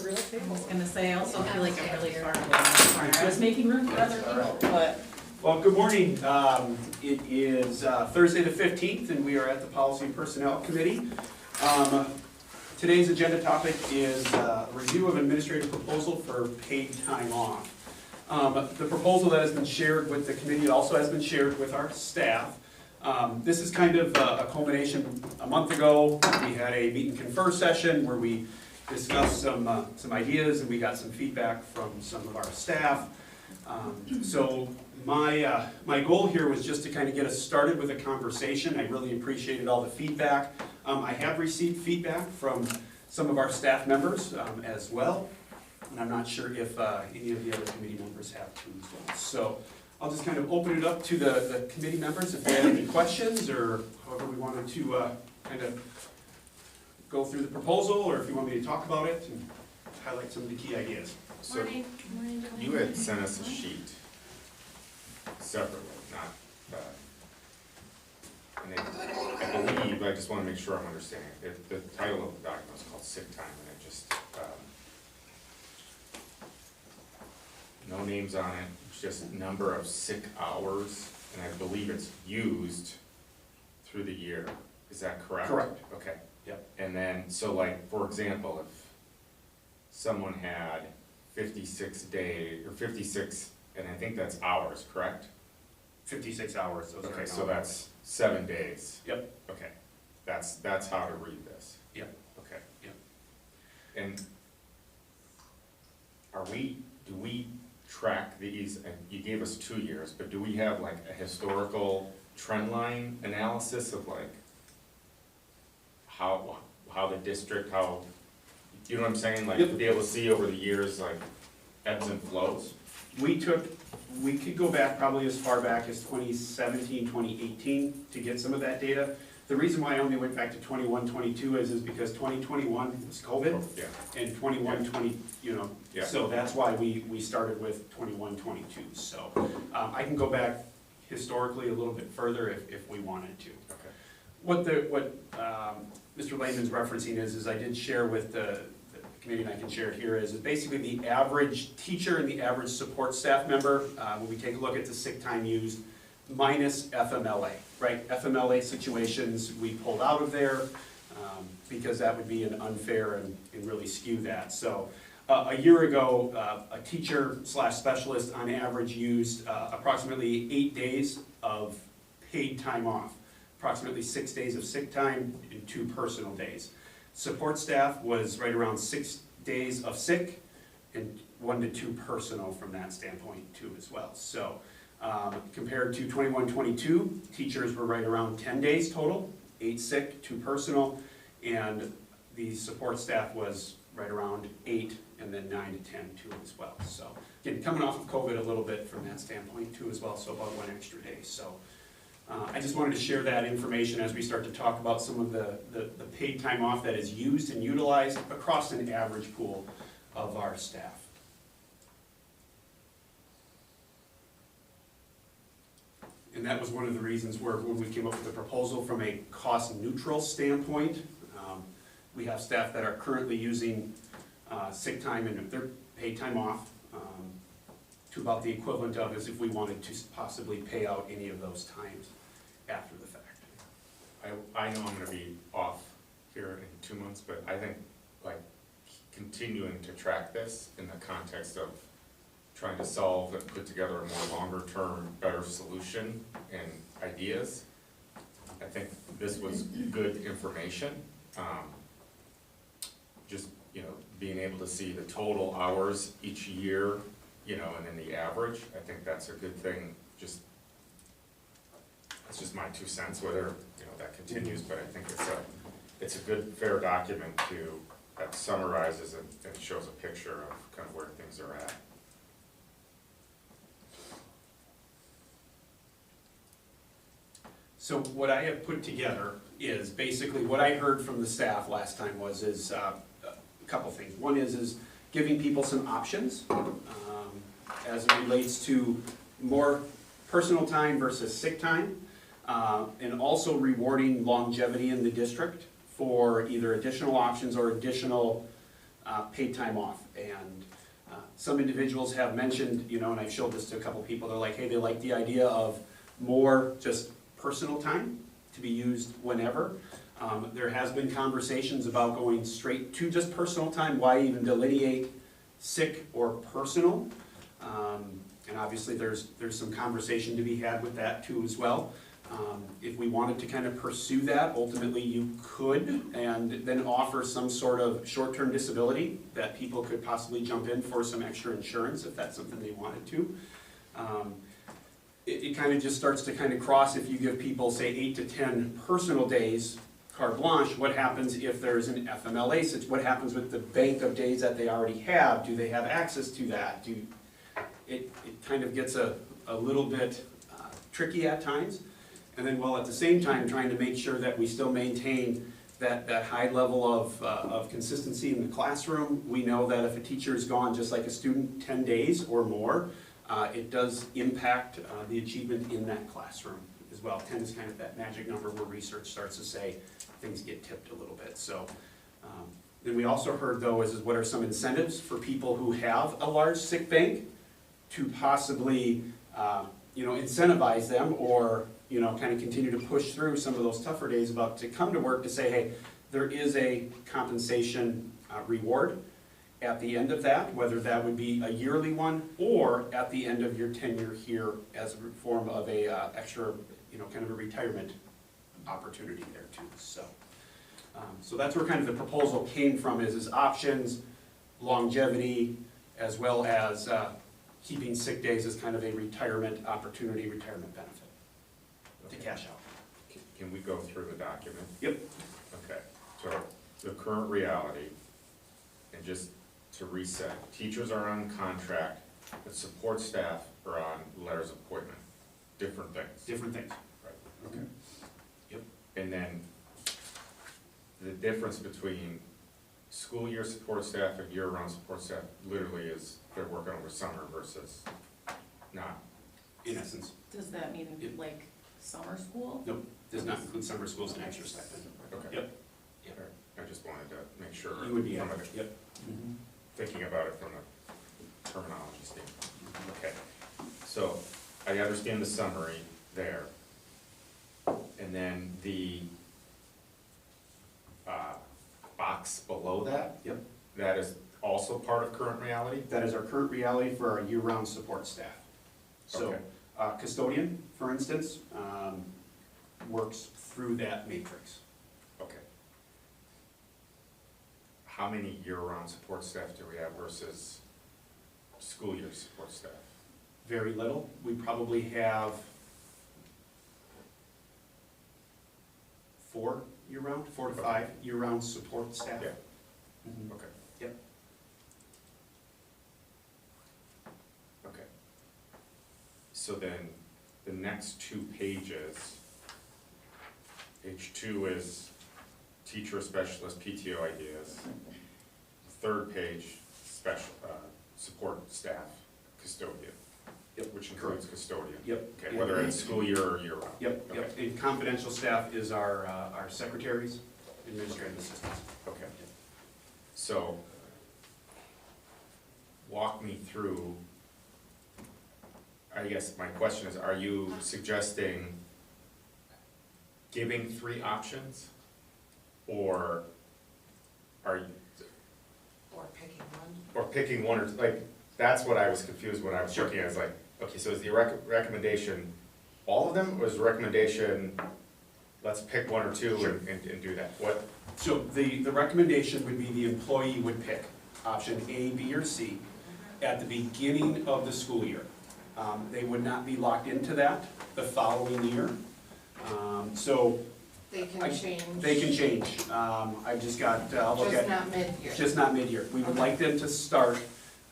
I was gonna say, I also feel like I'm really far away from the corner. I was making room for other people, but. Well, good morning. It is Thursday the 15th, and we are at the Policy and Personnel Committee. Today's agenda topic is review of administrative proposal for paid time off. The proposal that has been shared with the committee also has been shared with our staff. This is kind of a culmination. A month ago, we had a meet and confer session where we discussed some ideas, and we got some feedback from some of our staff. So my goal here was just to kind of get us started with a conversation. I really appreciated all the feedback. I have received feedback from some of our staff members as well, and I'm not sure if any of the other committee members have too as well. So I'll just kind of open it up to the committee members if they have any questions, or however we wanted to kind of go through the proposal, or if you want me to talk about it and highlight some of the key ideas. So you had sent us a sheet separately, not, and I believe, I just want to make sure I'm understanding it. The title of the document is called sick time, and it just, no names on it, it's just number of sick hours, and I believe it's used through the year. Is that correct? Correct. Okay. Yep. And then, so like, for example, if someone had 56 days, or 56, and I think that's hours, correct? 56 hours. Those Okay, are so that's 7 days. Yep. Okay, that's how to read this. Yep. Okay. Yep. And do we track these, and you gave us 2 years, but do we have like a historical trend line analysis of like how the district, you know what I'm saying? Like, Yep. to be able to see over the years, like, ebbs and flows? We could go back probably as far back as 2017, 2018 to get some of that data. The reason why I only went back to 21, 22 is because 2021 was COVID, Yeah. and 21, 20, Yeah. so that's why we started with 21, 22. So I can go back historically a little bit further if we wanted to. Okay. What Mr. Lehman's referencing is I did share with the committee, and I can share it here, is basically the average teacher and the average support staff member, when we take a look at the sick time used, minus FMLA, right? FMLA situations we pulled out of there, because that would be an unfair and really skew that. So a year ago, a teacher / specialist on average used approximately 8 days of paid time off, approximately 6 days of sick time and 2 personal days. Support staff was right around 6 days of sick and 1 to 2 personal from that standpoint too as well. So compared to 21, 22, teachers were right around 10 days total, 8 sick, 2 personal, and the support staff was right around 8 and then 9 to 10 too as well. So again, coming off of COVID a little bit from that standpoint too as well, so about 1 extra day. So I just wanted to share that information as we start to talk about some of the paid time off that is used and utilized across an average pool of our staff. And that was one of the reasons where when we came up with the proposal from a cost neutral standpoint, we have staff that are currently using sick time and their paid time off to about the equivalent of as if we wanted to possibly pay out any of those times after the fact. I know I'm gonna be off here in 2 months, but I think like continuing to track this in the context of trying to solve and put together a more longer term, better solution and ideas. I think this was good information. Just, being able to see the total hours each year, and then the average, I think that's a good thing. That's just my 2 cents, whether, that continues, but I think it's a good, fair document that summarizes and shows a picture of kind of where things are at. So what I have put together is basically what I heard from the staff last time is a couple things. One is giving people some options as it relates to more personal time versus sick time, and also rewarding longevity in the district for either additional options or additional paid time off. And some individuals have mentioned, and I've showed this to a couple people, they're like, hey, they like the idea of more just personal time to be used whenever. There has been conversations about going straight to just personal time. Why even delineate sick or personal? And obviously there's some conversation to be had with that too as well. If we wanted to kind of pursue that, ultimately you could, and then offer some sort of short-term disability that people could possibly jump in for some extra insurance if that's something they wanted to. It kind of just starts to kind of cross if you give people, say, 8 to 10 personal days, carte blanche. What happens if there's an FMLA? What happens with the bank of days that they already have? Do they have access to that? It kind of gets a little bit tricky at times. And then while at the same time trying to make sure that we still maintain that high level of consistency in the classroom. We know that if a teacher is gone, just like a student, 10 days or more, it does impact the achievement in that classroom as well. 10 is kind of that magic number where research starts to say things get tipped a little bit. So then we also heard though is what are some incentives for people who have a large sick bank to possibly incentivize them or kind of continue to push through some of those tougher days to come to work to say, hey, there is a compensation reward at the end of that, whether that would be a yearly one or at the end of your tenure here as a form of a extra, kind of a retirement opportunity there too. So that's where kind of the proposal came from is options, longevity, as well as keeping sick days as kind of a retirement opportunity, retirement benefit to cash out. Can we go through the document? Yep. Okay, so the current reality, and just to reset, teachers are on contract, but support staff are on letters of appointment, different things. Different things. Right. Okay. Yep. And then the difference between school year support staff and year-round support staff literally is they're working over summer versus not. In essence. Does that mean Yep. like summer school? Nope, does not include summer schools and extra stipend. Okay. Yep. All right. I just wanted to make sure. You would be, from yep. thinking about it from a terminology standpoint. Okay, so I understand the summary there. And then the box below that? Yep. That is also part of current reality? That is our current reality for our year-round support staff. So, Okay. Custodian, for instance, works through that matrix. Okay. How many year-round support staff do we have versus school year support staff? Very little. We probably have 4 year-round, 4 to 5 year-round support staff. Yeah. Mhm. Okay. Yep. Okay. So then, the next 2 pages, page 2 is teacher specialist PTO ideas. The 3rd page, special, support staff, custodian. Yep. Which includes custodian. Yep. Okay, whether it's school year or year round. Yep, yep. Okay. And confidential staff is our secretaries, administrative assistants. Okay. So, walk me through, I guess my question is, are you suggesting giving 3 options? Or are you, Or picking one. or picking one, or, like, that's what I was confused when I was Sure. looking at it, I was like, okay, so is the recommendation all of them, or is the recommendation, let's pick 1 or 2 Sure. and do that? What? So the recommendation would be the employee would pick option A, B, or C at the beginning of the school year. They would not be locked into that the following year. So They can change. they can change. I've just got, I'll look Just at, not mid-year. just not mid-year. We would Okay. like them to start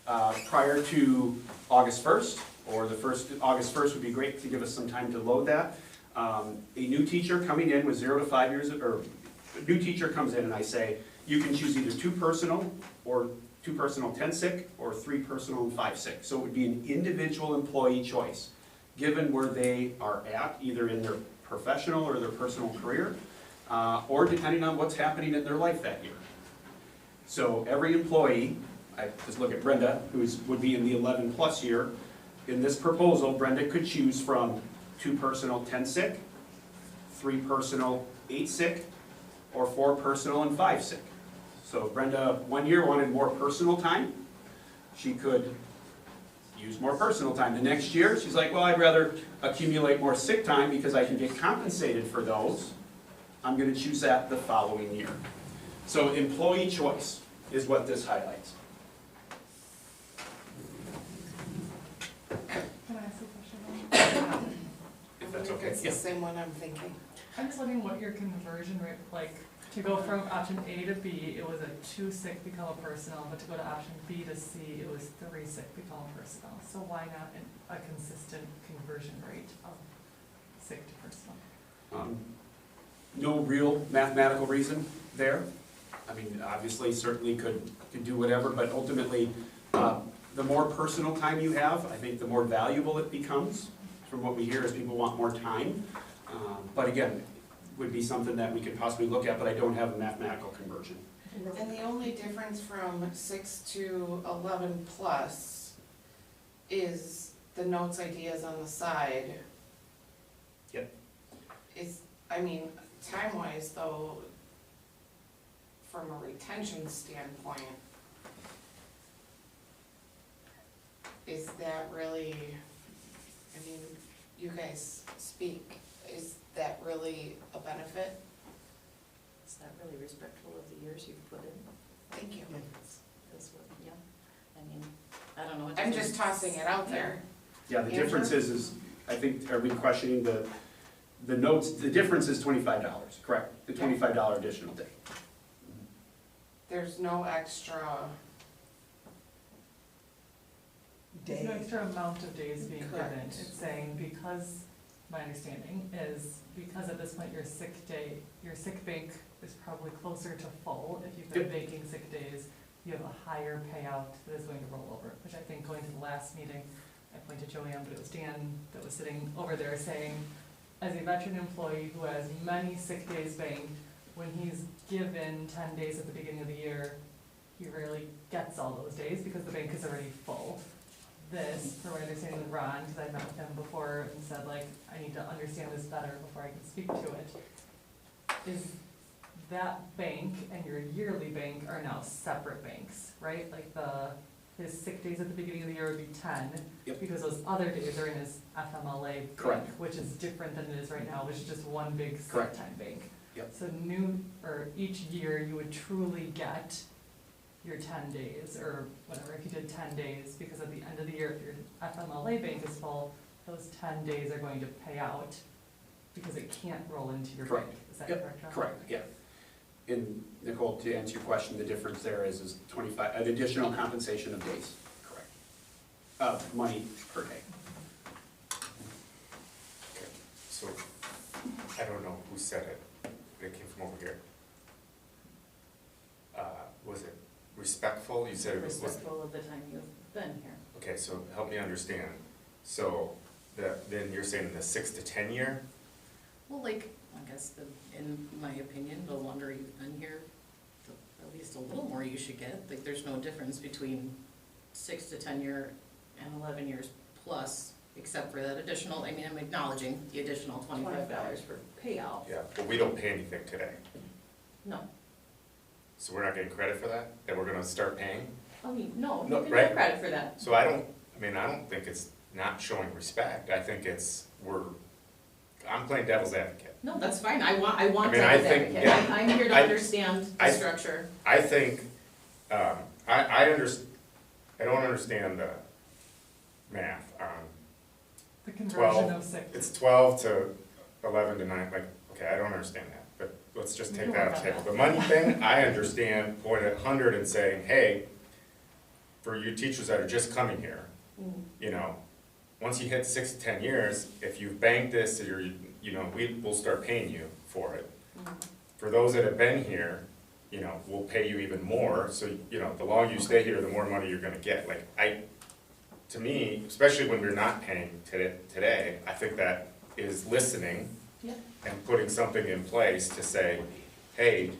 prior to August 1st, or August 1st would be great to give us some time to load that. A new teacher coming in with 0 to 5 years, or a new teacher comes in and I say, you can choose either 2 personal, or 2 personal 10 sick, or 3 personal and 5 sick. So it would be an individual employee choice, given where they are at, either in their professional or their personal career, or depending on what's happening in their life that year. So every employee, I just look at Brenda, would be in the 11+ year. In this proposal, Brenda could choose from 2 personal, 10 sick, 3 personal, 8 sick, or 4 personal and 5 sick. So if Brenda 1 year wanted more personal time, she could use more personal time. The next year, she's like, well, I'd rather accumulate more sick time because I can get compensated for those. I'm gonna choose that the following year. So employee choice is what this highlights. Can I ask a question? If that's I wonder okay. if it's the same one I'm thinking. I'm just wondering what your conversion rate, like, to go from option A to B, it was a 2 sick become a personal, but to go to option B to C, it was 3 sick become a personal. So why not a consistent conversion rate of sick to personal? No real mathematical reason there. I mean, obviously, certainly could do whatever, but ultimately, the more personal time you have, I think the more valuable it becomes. From what we hear is people want more time. But again, would be something that we could possibly look at, but I don't have a mathematical conversion. And the only difference from 6 to 11+ is the notes, ideas on the side. Yep. I mean, time-wise though, from a retention standpoint, is that really, I mean, you guys speak, is that really a benefit? Is that really respectful of the years you've put in? Thank you. That's what, yeah, I mean, I don't know. I'm just tossing it out there. Yeah, the difference is, I think, are we questioning the notes, the difference is $25, correct? The $25 additional day. There's no extra, There's no extra amount of days being given. Correct. It's saying because, my understanding is, because at this point your sick bank is probably closer to full. If you've been Yep. banking sick days, you have a higher payout that is going to roll over, which I think going to the last meeting, I pointed Joanne, but it was Dan that was sitting over there saying, as a veteran employee who has many sick days banked, when he's given 10 days at the beginning of the year, he rarely gets all those days because the bank is already full. This, from my understanding with Ron, because I've met with him before and said like, I need to understand this better before I can speak to it, is that bank and your yearly bank are now separate banks, right? Like his sick days at the beginning of the year would be 10, Yep. because those other days are in his FMLA bank, Correct. which is different than it is right now, which is just one big sick Correct. time bank. Yep. So each year you would truly get your 10 days, or whatever, if you did 10 days, because at the end of the year, if your FMLA bank is full, those 10 days are going to pay out, because it can't roll into your bank. Correct. Is that Yep, correct, John? Correct, yeah. And Nicole, to answer your question, the difference there is 25, an additional compensation of days, correct. Money per day. Okay, so, I don't know who said it, it came from over here. Was it respectful? You said it was, Respectful of the time you've been here. okay, so help me understand. So, then you're saying the 6 to 10 year? Well, like, I guess in my opinion, the longer you've been here, at least a little more you should get. Like, there's no difference between 6 to 10 year and 11 years plus, except for that additional, I mean, I'm acknowledging the additional $25 for payout. Yeah, but we don't pay anything today. No, So we're not getting credit for that? That we're gonna start paying? I mean, no, No, you can right. get credit for that. So I don't think it's not showing respect. I think I'm playing devil's advocate. No, that's fine, I want I mean, to I be think, advocate. yeah. I'm here to I- understand the structure. I think, I don't understand the math on, The conversion 12, of sick. it's 12 to 11 to 9, like, okay, I don't understand that, but let's just take that off the table. The money thing, I understand, point at 100 and saying, hey, for you teachers that are just coming here, Mm. you know, once you hit 6 to 10 years, if you've banked this, or we'll start paying you for it. Mm. For those that have been here, we'll pay you even more, so, the longer you stay here, the more money you're gonna get. Like, to me, especially when we're not paying today, I think that is listening Yeah. and putting something in place to say, hey,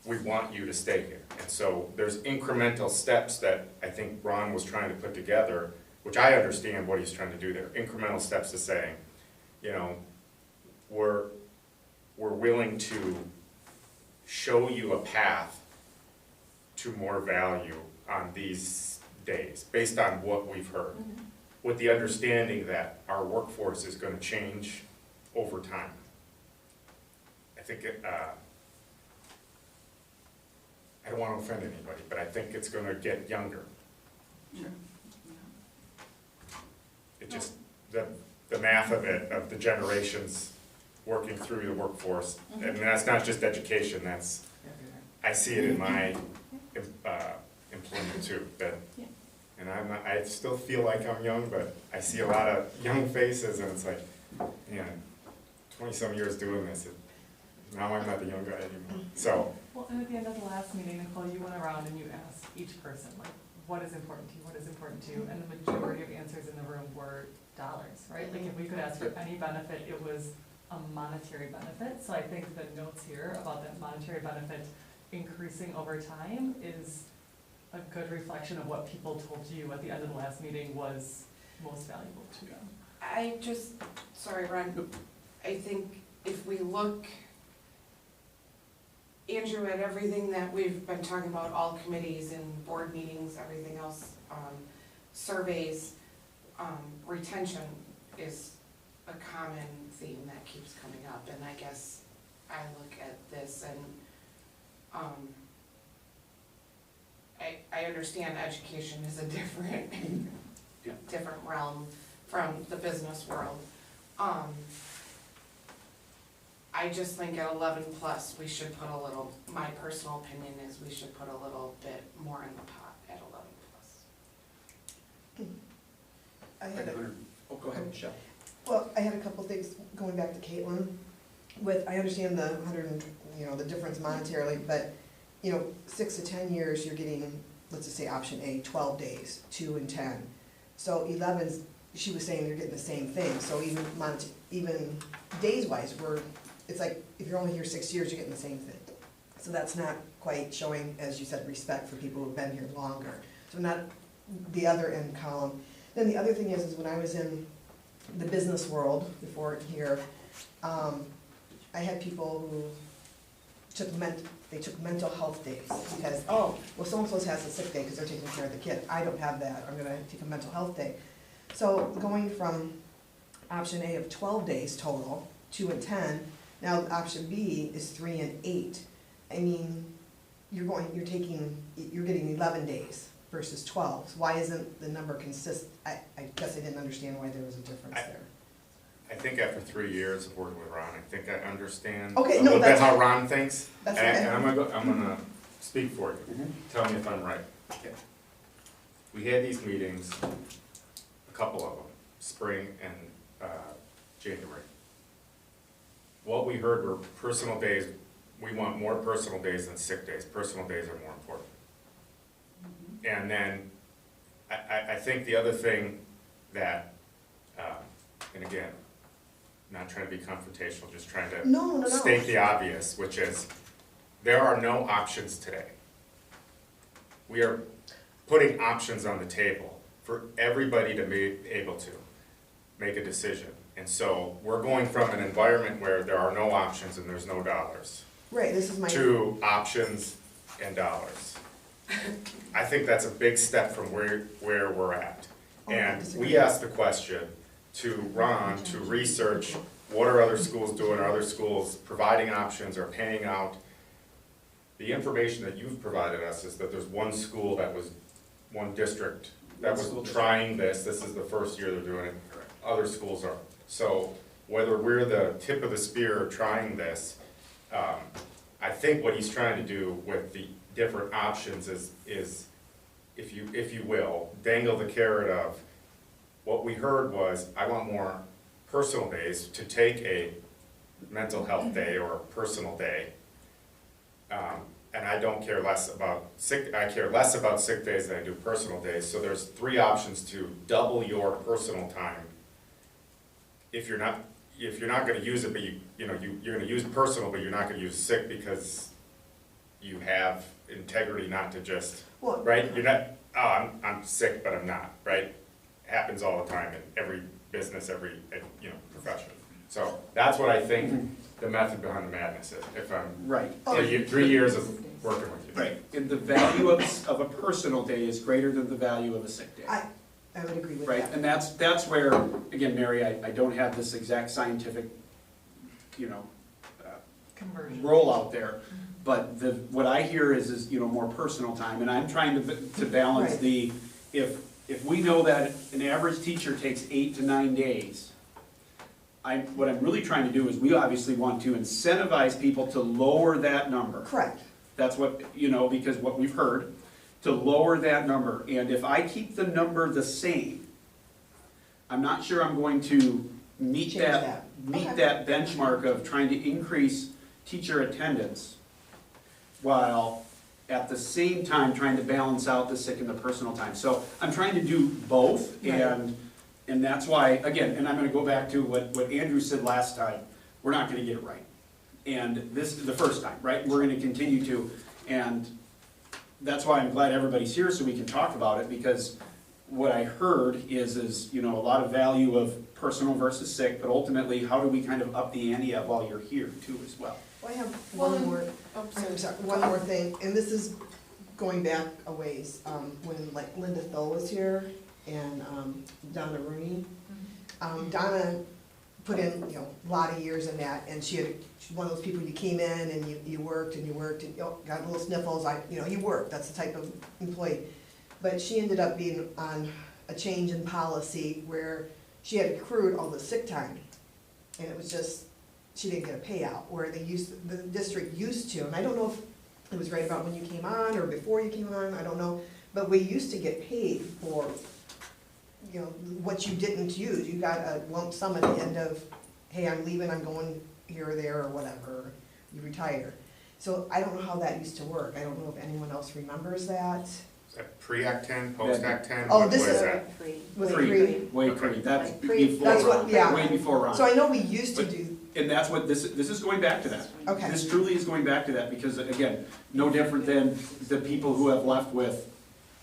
we want you to stay here. And so there's incremental steps that I think Ron was trying to put together, which I understand what he's trying to do there. Incremental steps to saying, you know, we're willing to show you a path to more value on these days, based on what we've heard, with the understanding that our workforce is gonna change over time. I think I don't want to offend anybody, but I think it's going to get younger. Sure. It just, the math of it, of the generations working through the workforce, and that's not just education, that's, I see it in my employment too, that, and I still feel like I'm young, but I see a lot of young faces, and it's like, man, 20-some years doing this, now I'm not the young guy anymore, so. Well, and at the end of the last meeting, Nicole, you went around and you asked each person, like, what is important to you, what is important to you? And the majority of answers in the room were dollars, right? Like, if we could ask for any benefit, it was a monetary benefit. So I think the notes here about that monetary benefit increasing over time is a good reflection of what people told you at the end of the last meeting was most valuable to them. Sorry, Ron, I think if we look, Andrew, at everything that we've been talking about, all committees and board meetings, everything else, surveys, retention is a common theme that keeps coming up, and I guess I look at this and, I understand education is a different, different realm from the business world. I just think at 11 plus, we should put a little, my personal opinion is we should put a little bit more in the pot at 11 plus. Go ahead, Michelle. Well, I had a couple things going back to Caitlin. I understand the 100 and, the difference monetarily, but, 6 to 10 years, you're getting, let's just say option A, 12 days, 2 and 10. So 11's, she was saying they're getting the same thing, so even days-wise, it's like, if you're only here 6 years, you're getting the same thing. So that's not quite showing, as you said, respect for people who've been here longer. So not the other end column. Then the other thing is when I was in the business world before here, I had people who took mental health days because, so-and-so has a sick day because they're taking care of the kid. I don't have that, I'm gonna take a mental health day. So going from option A of 12 days total, 2 and 10, now option B is 3 and 8. I mean, you're getting 11 days versus 12. So why isn't the number consistent? I guess I didn't understand why there was a difference there. I think after 3 years of working with Ron, I think I understand Okay, a no, little bit that's- how Ron thinks. That's And okay. I'm gonna speak for you. Tell me if I'm right. Okay. We had these meetings, a couple of them, spring and January. What we heard were personal days. We want more personal days than sick days. Personal days are more important. And then I think the other thing that, and again, not trying to be confrontational, just trying to No. state the obvious, which is there are no options today. We are putting options on the table for everybody to be able to make a decision. And so we're going from an environment where there are no options and there's no dollars Right, this is my. to options and dollars. I think that's a big step from where we're at. Oh, I And disagree. we asked the question to Ron to research what are other schools doing, are other schools providing options or paying out. The information that you've provided us is that there's one school that was, one district that was trying this is the first year they're doing it. Correct. Other schools are. So whether we're the tip of the spear trying this, I think what he's trying to do with the different options is if you will, dangle the carrot of, what we heard was, I want more personal days to take a mental health day or a personal day. And I don't care less about I care less about sick days than I do personal days. So there's 3 options to double your personal time. If you're not gonna use it, but you're gonna use personal, but you're not gonna use sick because you have integrity not to just, Well, right? You're not, oh, I'm sick, but I'm not, right? Happens all the time in every business, every, profession. So that's what I think the method behind the madness is, if I'm, Right. 3 years of working with you. Right, and the value of a personal day is greater than the value of a sick day. I would agree with Right, that. and that's where, again, Mary, I don't have this exact scientific, Conversion. rollout there, but what I hear is, more personal time, and I'm trying to balance Right. if we know that an average teacher takes 8 to 9 days, what I'm really trying to do is, we obviously want to incentivize people to lower that number. Correct. That's what, because what we've heard, to lower that number. And if I keep the number the same, I'm not sure I'm going to meet Change that. meet Okay. that benchmark of trying to increase teacher attendance while at the same time trying to balance out the sick and the personal time. So I'm trying to do both, Right. and that's why, again, and I'm gonna go back to what Andrew said last time, we're not gonna get it right. And this is the first time, right? We're gonna continue to, and that's why I'm glad everybody's here so we can talk about it, because what I heard is, a lot of value of personal versus sick, but ultimately, how do we kind of up the ante while you're here too as well? Well, I have Well, one more, Oh, I'm sorry, one more thing, and this is going back a ways, when like Linda Thill was here and Donna Rooney. Donna put in, a lot of years in that, and she's one of those people, you came in and you worked and got little sniffles, you worked, that's the type of employee. But she ended up being on a change in policy where she had accrued all the sick time, and it was just, she didn't get a payout, where the district used to, and I don't know if it was right about when you came on or before you came on, I don't know, but we used to get paid for, what you didn't use. You got a lump sum at the end of, hey, I'm leaving, I'm going here or there or whatever, you retire. So I don't know how that used to work. I don't know if anyone else remembers that. Is that pre-Act 10, post-Act 10? Oh, What this is is- that? Was it Pre. pre? Way Okay. pre, that's Like pre- before That's what- Ron, yeah. way before Ron. So I know we used to do, And that's what, this is going back to that. okay, This truly is going back to that, because again, no different than the people who have left with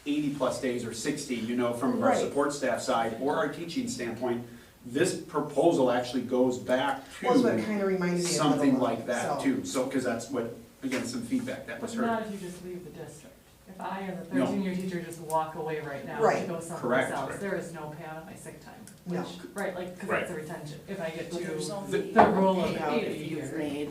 80-plus days or 60, from our Right. support staff side or our teaching standpoint. This proposal actually goes back was what to kinda reminded me of something Little like Rock, that so. too. So, because that's what, again, some feedback that was But not heard. if you just leave the district. If I, as a No. 13-year teacher, just walk away right now to Right. go someplace Correct. else, there is no payout on my sick time. No. Which, right, like, because that's a retention. If I get But there's to only the rule of payout 8 if a you've year. made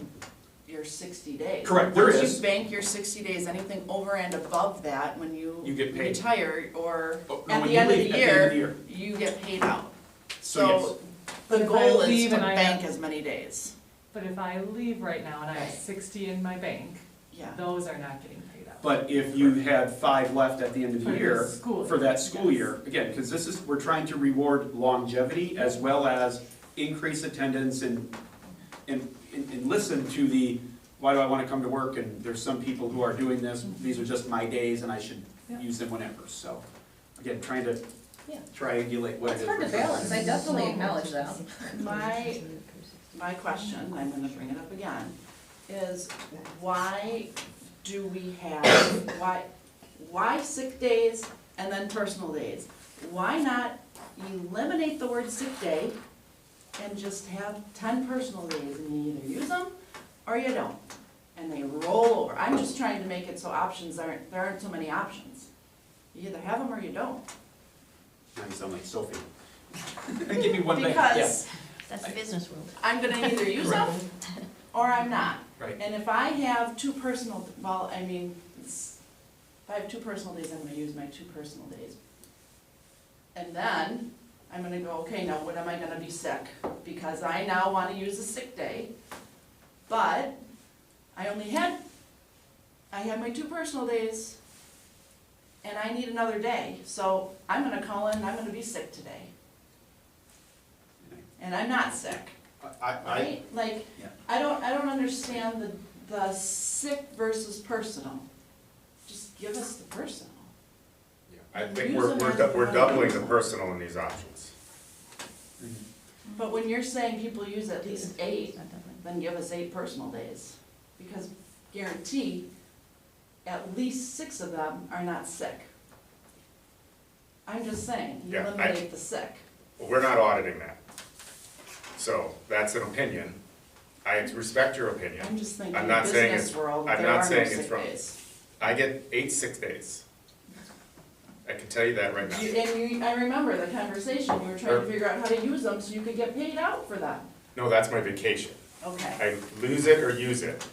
your 60 days. Correct, there Once is. you bank your 60 days, anything over and above that, when you You get paid. retire or Oh, no, at when the you end of leave, the at the end of the year, you get paid out. So yes, So But the if I goal is leave to and I bank have- as many days. But if I leave right now and I have Right. 60 in my bank, Yeah. those are not getting paid out. but if you had 5 left at the end of the For year, this school for year, that school yes. year, again, because we're trying to reward longevity as well as increase attendance and listen to why do I want to come to work, and there's some people who are doing this, these are just my days and I should Yeah. use them whenever, so, again, trying to Yeah. triangulate what it is. It's hard to we're doing. balance, I definitely acknowledge that. My question, I'm gonna bring it up again, is why do we have, why sick days and then personal days? Why not eliminate the word sick day and just have 10 personal days and you either use them or you don't? And they roll over. I'm just trying to make it so there aren't so many options. You either have them or you don't. Now you sound like Sophie. Give me one thing, yeah. Because That's the business world. I'm gonna either use them or I'm not. Right. And if I have two personal, if I have 2 personal days, I'm gonna use my 2 personal days. And then, I'm gonna go, okay, now when am I gonna be sick? Because I now wanna use a sick day, but I had my 2 personal days, and I need another day, so I'm gonna call in, I'm gonna be sick today. And I'm not sick. Right? Like, Yeah. I don't understand the sick versus personal. Just give us the personal. I think Use we're them as we're one. doubling the personal in these options. But when you're saying people use at least 8, then give us 8 personal days. Because guarantee, at least 6 of them are not sick. I'm just saying, you Yeah, eliminate the sick. We're not auditing that. So that's an opinion. I respect your opinion. I'm just thinking, I'm in not saying business it's- world, I'm there not are no saying it's sick wrong. days. I get 8 sick days. I can tell you that right now. I remember the conversation, you were trying to figure out how to use them so you could get paid out for them. No, that's my vacation. Okay, I lose it or use it.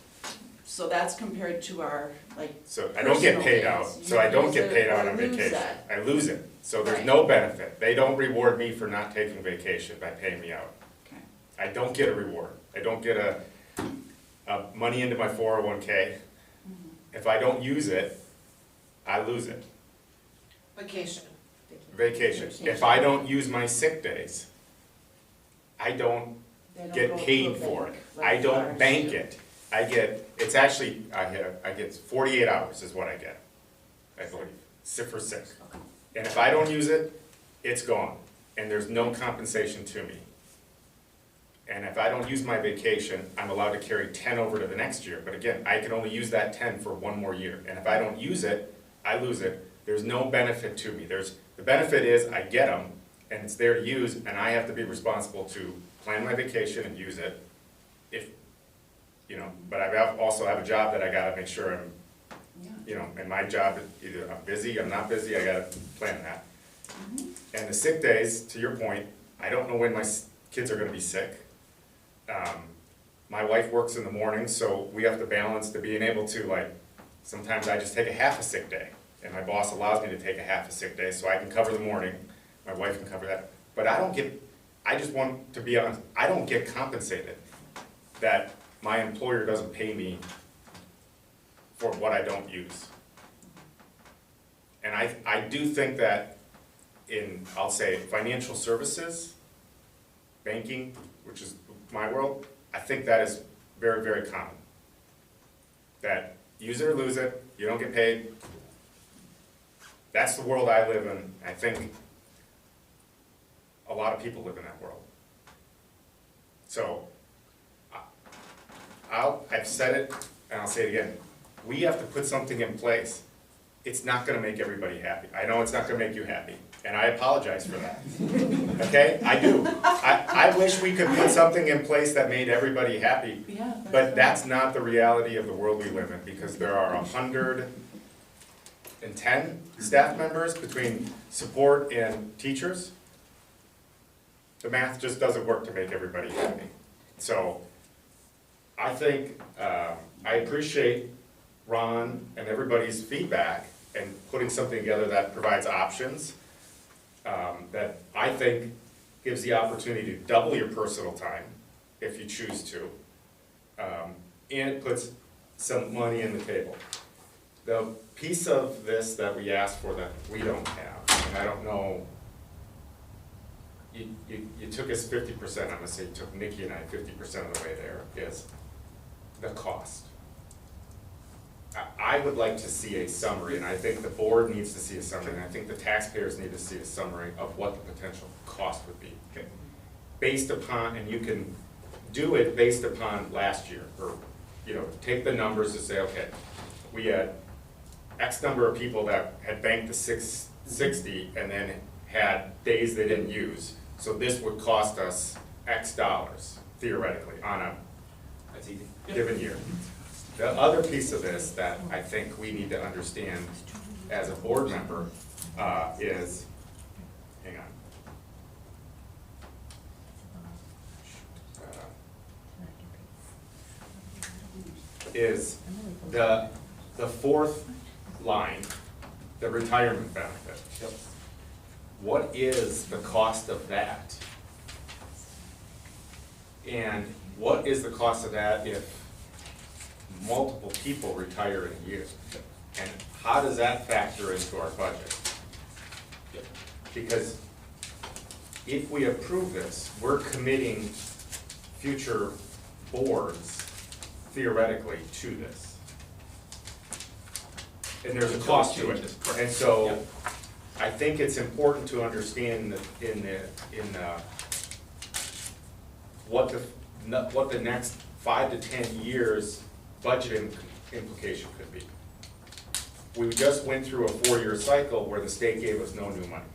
so that's compared to our, like, So I don't get Personal paid days. out, You so I don't use get it paid out or on lose vacation. it. I lose it, so there's Right. no benefit. They don't reward me for not taking vacation by paying me out. okay. I don't get a reward. I don't get a money into my 401k. If I don't use it, I lose it. Vacation. Vacation. If I don't use my sick days, I don't They don't get go to paid a for bank it. like I don't ours bank do. it. I get, it's actually, I get 48 hours is what I get, I believe, for sick. And if I don't use it, it's gone, and there's no compensation to me. And if I don't use my vacation, I'm allowed to carry 10 over to the next year, but again, I can only use that 10 for 1 more year. And if I don't use it, I lose it. There's no benefit to me. The benefit is I get them, and it's there to use, and I have to be responsible to plan my vacation and use it. If, but I also have a job that I gotta make sure Yeah. and my job is either I'm busy, I'm not busy, I gotta plan that. And the sick days, to your point, I don't know when my kids are gonna be sick. My wife works in the morning, so we have to balance to being able to, sometimes I just take a half a sick day. And my boss allows me to take a half a sick day, so I can cover the morning, my wife can cover that. But I just want to be honest, I don't get compensated that my employer doesn't pay me for what I don't use. And I do think that in, I'll say, financial services, banking, which is my world, I think that is very, very common. That use it or lose it, you don't get paid. That's the world I live in. I think a lot of people live in that world. So, I've said it, and I'll say it again. We have to put something in place. It's not gonna make everybody happy. I know it's not gonna make you happy, and I apologize for that. Okay, I do. I wish we could put something in place that made everybody happy, Yeah. but that's not the reality of the world we live in, because there are 110 staff members between support and teachers. The math just doesn't work to make everybody happy. So, I think, I appreciate Ron and everybody's feedback and putting something together that provides options, that I think gives the opportunity to double your personal time if you choose to, and it puts some money in the table. The piece of this that we asked for that we don't have, and I don't know, you took us 50%, I'm gonna say you took Nikki and I 50% of the way there, is the cost. I would like to see a summary, and I think the board needs to see a summary, and I think the taxpayers need to see a summary of what the potential cost would be. Okay. Based upon, and you can do it based upon last year, or, take the numbers and say, okay, we had X number of people that had banked the 660 and then had days they didn't use. So this would cost us X dollars, theoretically, on a given year. The other piece of this that I think we need to understand as a board member is, hang on. Is the fourth line, the retirement benefit. Yep. What is the cost of that? And what is the cost of that if multiple people retire in a year? And how does that factor into our budget? Yep. Because if we approve this, we're committing future boards theoretically to this. And there's a cost to it. And so, Yep. I think it's important to understand what the next 5 to 10 years budget implication could be. we just went through a 4-year cycle where the state gave us no new money.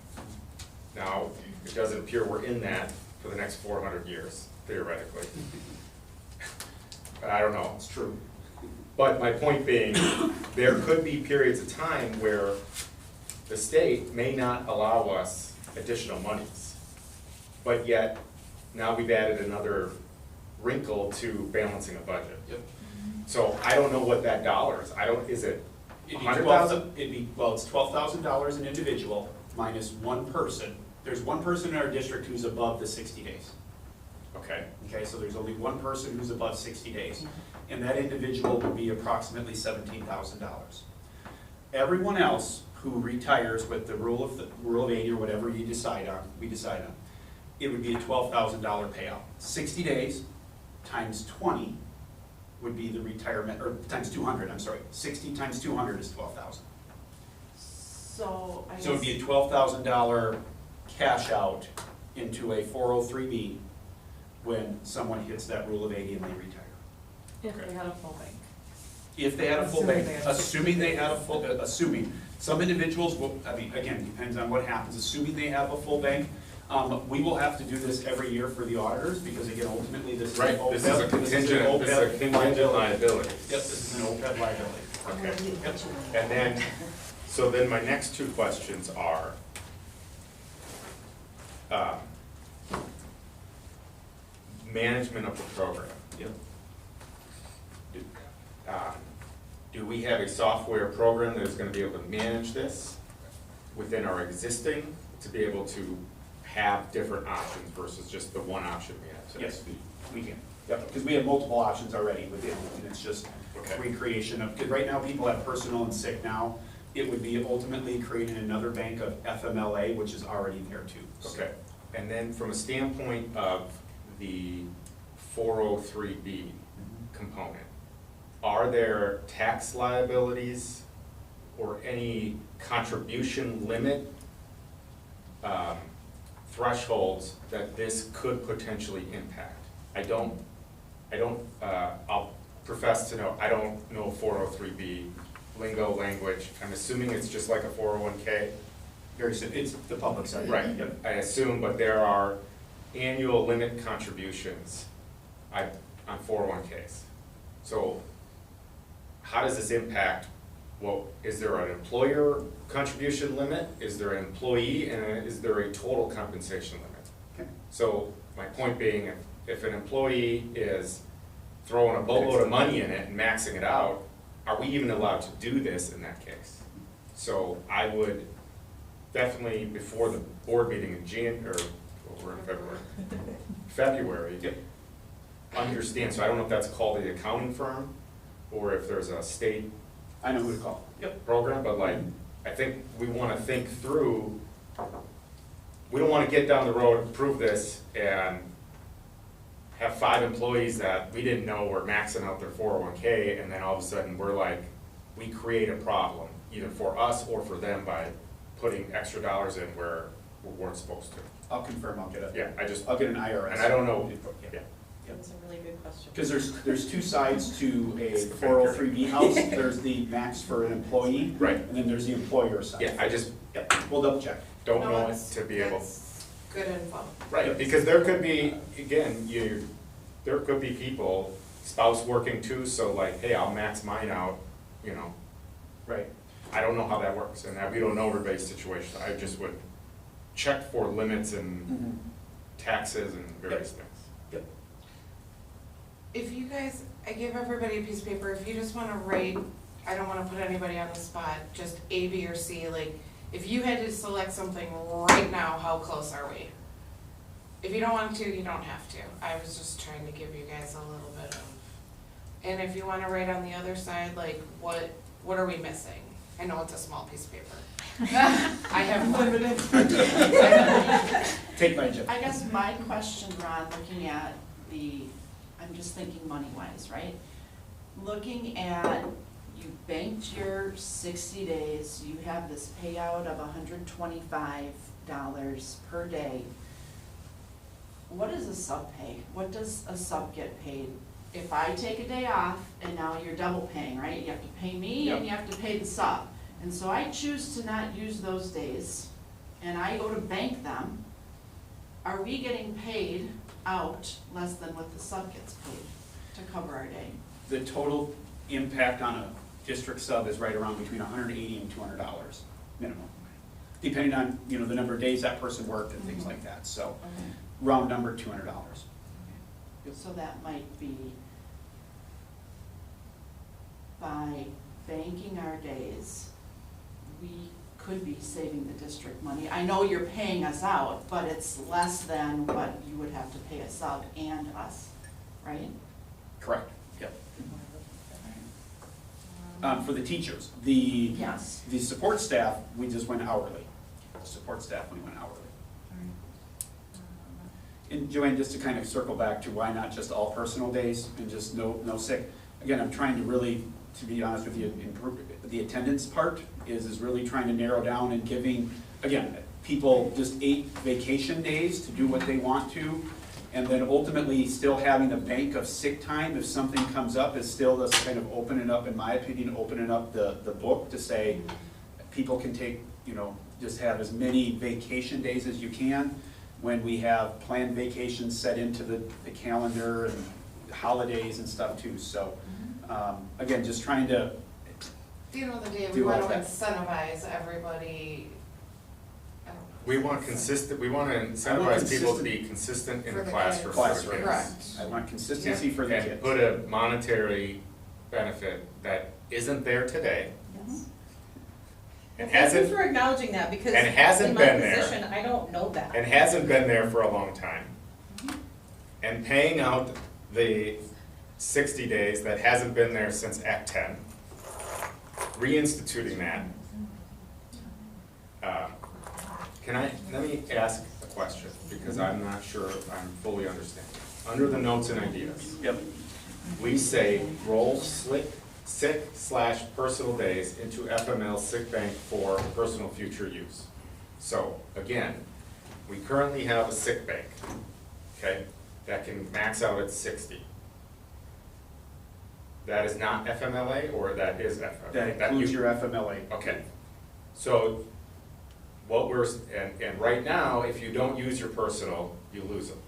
Now, it doesn't appear we're in that for the next 400 years, theoretically. But I don't know. It's true. But my point being, there could be periods of time where the state may not allow us additional monies. But yet, now we've added another wrinkle to balancing a budget. Yep. So I don't know what that dollar is. Is it It'd be 100,000? it's $12,000 an individual minus one person. There's one person in our district who's above the 60 days. Okay, Okay, so there's only one person who's above 60 days, and that individual would be approximately $17,000. Everyone else who retires with the rule of 80 or whatever we decide on, it would be a $12,000 payout. 60 days times 20 would be the retirement, or times 200, I'm sorry. 60 times 200 is 12,000. So I guess. So it would be a $12,000 cash out into a 403B when someone hits that rule of 80 and they retire. If they had a full bank. If they had a full Assuming bank, they had assuming they had a full, assuming, some individuals will, I mean, again, depends on what happens, assuming they have a full bank. We will have to do this every year for the auditors, because again, ultimately, this is an right, OPEB. this is a contingent liability. Yep, this is an OPEB liability. Okay. Yep. And then, so then my next two questions are, management of the program. Yep. Do we have a software program that is gonna be able to manage this within our existing, to be able to have different options versus just the one option we have today? Yes, we can. Yep, because we have multiple options already within, and it's just Okay. recreation of, because right now people have personal and sick now. It would be ultimately creating another bank of FMLA, which is already there too. So- Okay, and then from a standpoint of the 403B component, are there tax liabilities or any contribution limit thresholds that this could potentially impact? I'll profess to know, I don't know 403B lingo language. I'm assuming it's just like a 401K. Very simple, it's the public side. Right, Yep. I assume, but there are annual limit contributions on 401Ks. So how does this impact, well, is there an employer contribution limit? Is there an employee, and is there a total compensation limit? Okay. So my point being, if an employee is throwing a boatload of money in it and maxing it out, are we even allowed to do this in that case? So I would definitely, before the board meeting in we're in February, understand, so I don't know if that's called the accounting firm, or if there's a state I know who to call. Yep. program, but like, I think we wanna think through, we don't wanna get down the road, approve this, and have 5 employees that we didn't know were maxing out their 401K, and then all of a sudden, we're like, we create a problem, either for us or for them, by putting extra dollars in where we weren't supposed to. I'll confirm, I'll get it. Yeah, I'll get an IRS. and I don't know, Yeah. That's a really good question. Because there's two sides to a 403B house. There's the max for an employee. Right. And then there's the employer side. yeah, I just Yep, we'll double check. don't No, know it that's- to be able. that's good info. Right, because there could be, again, there could be people, spouse working too, so like, hey, I'll max mine out, you know. Right. I don't know how that works, and we don't know everybody's situation. I just would check for limits and taxes and various things. If you guys, I give everybody a piece of paper, if you just wanna rate, I don't wanna put anybody on the spot, just A, B, or C, like, if you had to select something right now, how close are we? If you don't want to, you don't have to. I was just trying to give you guys a little bit of, and if you wanna rate on the other side, like, what are we missing? I know it's a small piece of paper. I have limited. Take my Jim. I guess my question, Ron, looking at I'm just thinking money-wise, right? Looking at, you banked your 60 days, you have this payout of $125 per day. What is a sub pay? What does a sub get paid? If I take a day off, and now you're double paying, right? You have to pay me and you have to pay the sub. and so I choose to not use those days, and I go to bank them, are we getting paid out less than what the sub gets paid to cover our day? The total impact on a district sub is right around between $180 and $200 minimum, depending on, you know, the number of days that person worked and things like that, so Okay. round number $200. So that might be by banking our days, we could be saving the district money. I know you're paying us out, but it's less than what you would have to pay a sub and us, right? Correct, yep. For the teachers, the Yes. support staff, we just went hourly. The support staff, we went hourly. And Joanne, just to kind of circle back to why not just all personal days and just no sick, again, I'm trying to really, to be honest with you, improve, the attendance part is really trying to narrow down and giving, again, people just 8 vacation days to do what they want to, and then ultimately still having a bank of sick time if something comes up is still just kind of opening up, in my opinion, opening up the book to say people can take, you know, just have as many vacation days as you can when we have planned vacations set into the calendar and holidays and stuff too, so, again, just trying to, At the end of the day, we Do all want to that. incentivize everybody. We want to incentivize people to be consistent in For the the classroom. kids. for the Classroom. kids. Correct. I want consistency for the And kids. put a monetary benefit that isn't there today Yes. and Thank you hasn't, for acknowledging that, because and hasn't in been my there. position, I don't know that. and hasn't been there for a long time. And paying out the 60 days that hasn't been there since Act 10, reinstituting that. Let me ask a question, because I'm not sure I'm fully understanding. Under the notes and ideas, Yep, we say roll sick/personal days into FML sick bank for personal future use. So, again, we currently have a sick bank, okay, that can max out at 60. That is not FMLA, or that is FMLA? that you- includes your FMLA. Okay, so what and right now, if you don't use your personal, you lose them.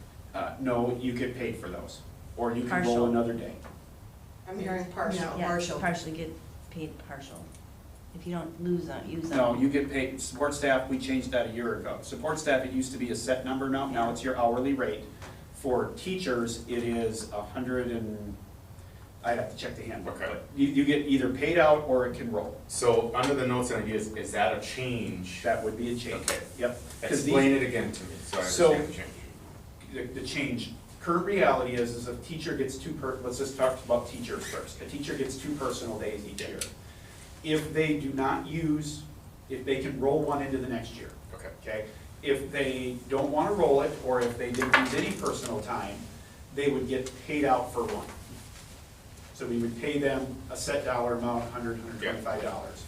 No, you get paid for those, or you can roll Partial. another day. I'm hearing partial. No. Yeah, Partial. partially get paid partial. If you don't use them. No, you get paid, support staff, we changed that a year ago. Support staff, it used to be a set number, now it's your hourly rate. For teachers, it is 100 and, I'd have to check the handbook, Okay. but you get either paid out or it can roll. So, under the notes and ideas, is that a change? That would be a change. Okay. Yep. 'Cause these- Explain it again to me, so I So- understand the change. The change, current reality is a teacher gets let's just talk about teachers first. A teacher gets 2 personal days each year. If they do not use, if they can roll one into the next year, Okay, okay? If they don't want to roll it, or if they didn't use any personal time, they would get paid out for one. So we would pay them a set dollar amount, $125.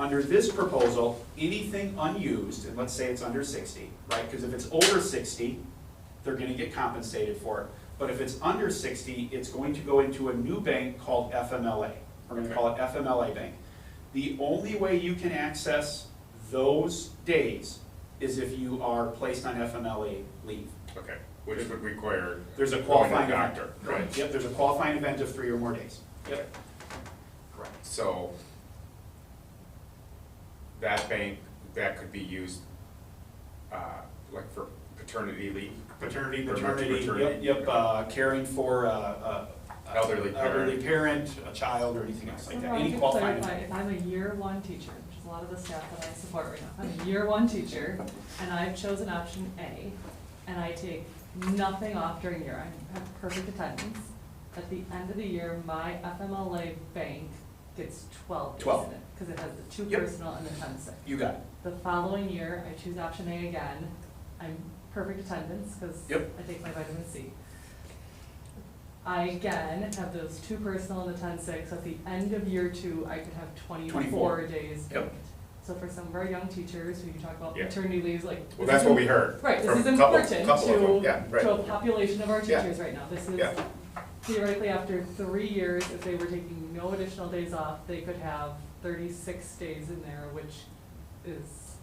Under this proposal, anything unused, and let's say it's under 60, right? Because if it's over 60, they're gonna get compensated for it. But if it's under 60, it's going to go into a new bank called FMLA. We're gonna call it FMLA Bank. The only way you can access those days is if you are placed on FMLA leave. okay, which would require There's a going to qualifying the event. doctor, right? Yep, there's a qualifying event of 3 or more days. Okay. Correct. So, that bank, that could be used, like for paternity leave? Paternity, Or maternity, yep, caring for Elderly elderly parent, a child, or anything else like that, So any to qualifying clarify, event. if I'm a year 1 teacher, which is a lot of the staff that I support right now, I'm a year 1 teacher, and I've chosen option A, and I take nothing off during the year, I have perfect attendance. At the end of the year, my FMLA bank gets 12 days 12. in it, because it has the 2 Yep. personal and the 10 sick. You got it. The following year, I choose option A again, I'm perfect attendance, because Yep. I take my vitamin C. I again have those 2 personal and the 10 sick, so at the end of year 2, I could have 24 days Yep. banked. So for some of our young teachers, who you talk about Yeah. maternity leaves, like. Well, this that's is what we heard. Right, this from is a couple important of them. Yeah, to right. a population of our Yeah. teachers right now. This is Yeah. theoretically, after 3 years, if they were taking no additional days off, they could have 36 days in there, which is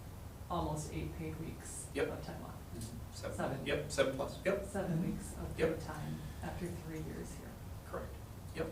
almost 8 paid weeks Yep. of time off. Seven. Yep, 7+, yep. 7 weeks of Yep. paid time after 3 years here. Correct, yep.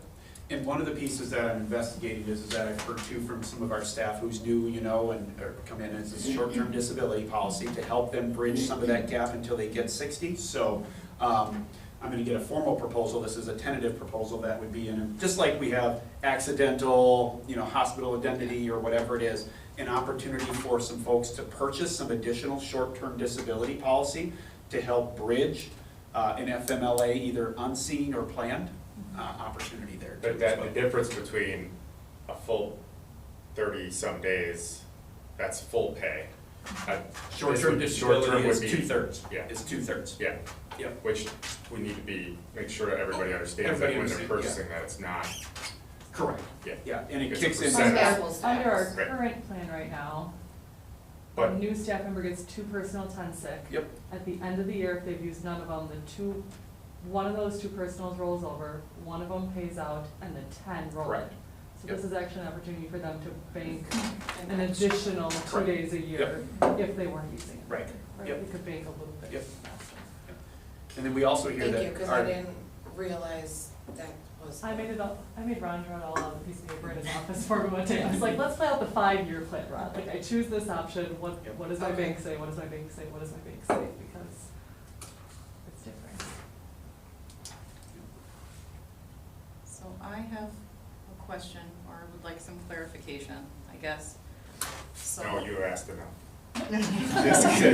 And one of the pieces that I'm investigating is that I've heard too from some of our staff who's new, or come in as a short-term disability policy to help them bridge some of that gap until they get 60. So I'm gonna get a formal proposal. This is a tentative proposal that would be just like we have accidental, hospital indemnity or whatever it is, an opportunity for some folks to purchase some additional short-term disability policy to help bridge an FMLA, either unseen or planned, opportunity there. But the difference between a full 30-some days, that's full pay. Short-term disability is would be- 2/3. Yeah. It's 2/3. Yeah. Yep. Which we need to make sure that everybody understands that Everybody when they're understands, yeah. purchasing that it's not, Correct. yeah. Yeah, and it It's kicks in. percentage. Apples to Under our apples. Right. current plan right now, a But- new staff member gets 2 personal 10 sick. Yep. At the end of the year, if they've used none of them, one of those 2 personals rolls over, one of them pays out, and the 10 roll in. Correct. So this is actually an opportunity for them to bank And an that's- additional 2 Correct. days a year if they weren't using it. Right. Right, Yep. they could bank a little bit Yep. faster. And then we also hear Thank that. you, because our- I didn't realize that was. I made Ron draw it all out on a piece of paper in his office for me one day. I was like, let's play out the 5-year plan, Ron. Like, I choose this option, what does my Okay. bank say, what does my bank say, what does my bank say? Because it's different. So I have a question, or would like some clarification, I guess. So. No, you asked enough.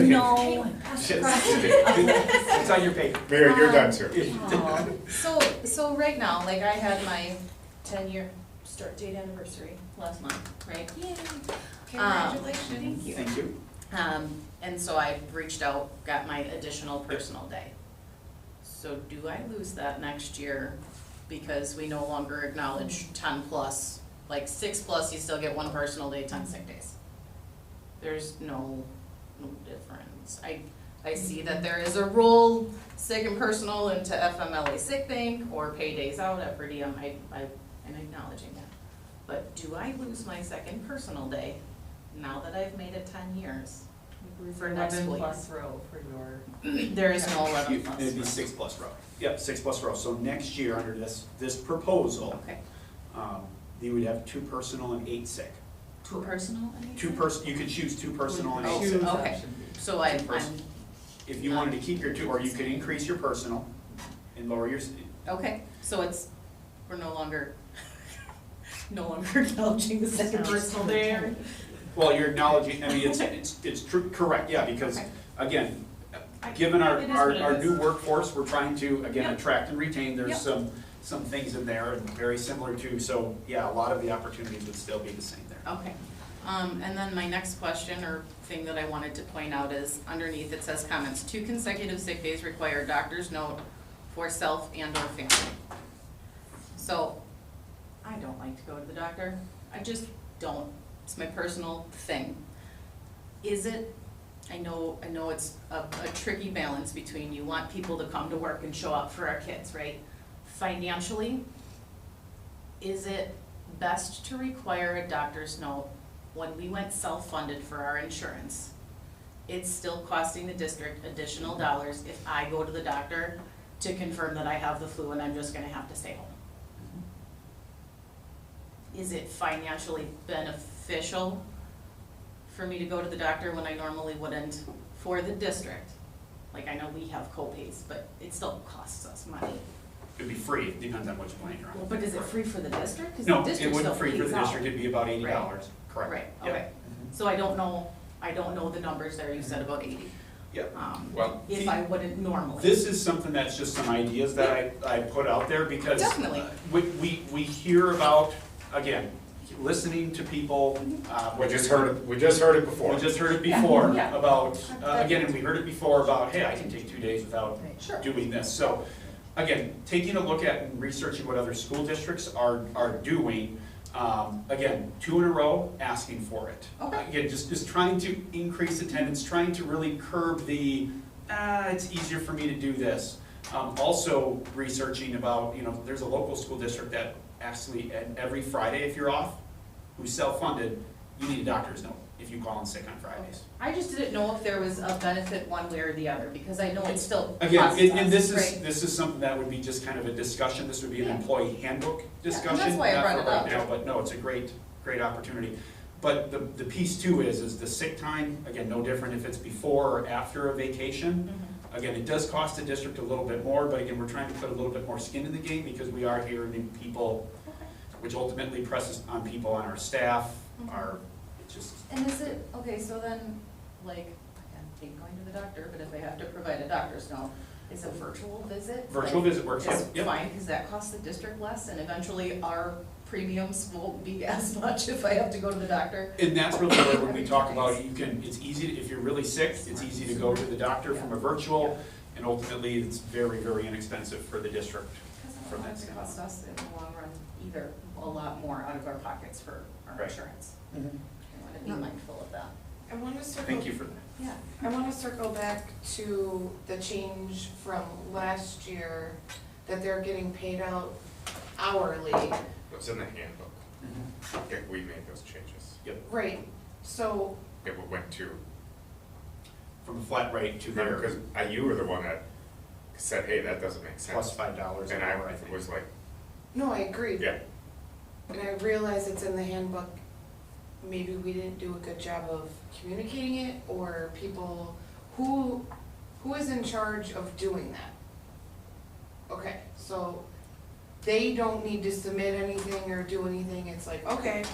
No. It's on your paper. Mary, you're done too. So right now, like I had my 10-year start date anniversary last month, right? Yay. Congratulations. Thank you. And so I reached out, got my additional personal day. So do I lose that next year because we no longer acknowledge 10 plus, like 6 plus, you still get 1 personal day, 10 sick days? There's no difference. I see that there is a roll sick and personal into FMLA sick bank or pay days out at per diem. I'm acknowledging that. But do I lose my second personal day now that I've made it 10 years? For next 11 school year. plus row for your. There is no 11 plus. It'd be 6+ row. Yep, 6+ row. So next year, under this proposal, Okay, you would have 2 personal and 8 sick. 2 personal and 8 sick? You could choose 2 personal and 8 Oh, sick. okay. So I'm, If you wanted to keep your 2, or you could increase your personal and lower your, okay, so we're no longer acknowledging the second personal day or? well, you're acknowledging, I mean, it's true, correct, yeah, because, Okay. again, given our It is what it is. new workforce, we're trying to, again, Yep. attract and retain, Yep. there's some things in there, and very similar to, so, yeah, a lot of the opportunities would still be the same there. Okay, and then my next question or thing that I wanted to point out is underneath it says comments, 2 consecutive sick days require doctor's note for self and or family. So, I don't like to go to the doctor, I just don't, it's my personal thing. Is it, I know it's a tricky balance between you want people to come to work and show up for our kids, right? Financially, is it best to require a doctor's note when we went self-funded for our insurance? It's still costing the district additional dollars if I go to the doctor to confirm that I have the flu and I'm just gonna have to stay home. Is it financially beneficial for me to go to the doctor when I normally wouldn't for the district? Like, I know we have co-pays, but it still costs us money. It'd be free, it depends on which plan you're Well, on. but is it free for the district? 'Cause No, the it district wouldn't still free for pays the out. district, it'd be about $80, correct. Right, Yep. okay. So I don't know the numbers there, you said about 80. Yep. Well, If I wouldn't normally. This is something that's just some ideas that I put out there because. Definitely. We hear about, again, listening to people. we just heard it before. We just heard it before Yeah. about, again, and we heard it before about, hey, I can take 2 days without Sure. doing this. So, again, taking a look at and researching what other school districts are doing, again, 2 in a row, asking for it. Okay. Again, just trying to increase attendance, trying to really curb the, it's easier for me to do this. Also researching about, there's a local school district that actually, every Friday if you're off, who's self-funded, you need a doctor's note if you call in sick on Fridays. I just didn't know if there was a benefit one way or the other, because I know it still costs Again, us, and this is, right? this is something that would be just kind of a discussion, this would be an employee handbook discussion. that's why I not brought for it right up. now, But no, it's a great opportunity. But the piece too is the sick time, again, no different if it's before or after a vacation. Mhm. Again, it does cost the district a little bit more, but again, we're trying to put a little bit more skin in the game because we are hearing people, which ultimately presses on people on our staff, it's just, And is it, okay, so then, like, I hate going to the doctor, but if I have to provide a doctor's note, is a virtual visit? virtual like, visit works, is yep. fine, because that costs the district less, and eventually our premiums won't be as much if I have to go to the doctor. And that's really where when we talk about, you can, it's easy, if you're really sick, it's easy to go to the doctor from a virtual, and ultimately, it's very, very inexpensive for the district. Because I From don't that want it to standpoint. cost us in the long run either, a lot more out of our pockets for our Right. insurance. Mhm. I want to be mindful of that. I wanna circle. Thank you for that. Yeah. I wanna circle back to the change from last year, that they're getting paid out hourly. It's in the handbook. Yeah, we made those changes. Right, so, It went to, From a flat rate to their because you were the one that said, hey, that doesn't make sense. plus $5 an And hour, I I think. was like, no, I agree. yeah, And I realize it's in the handbook, maybe we didn't do a good job of communicating it, or people, who is in charge of doing that? Okay, so they don't need to submit anything or do anything, it's like, okay,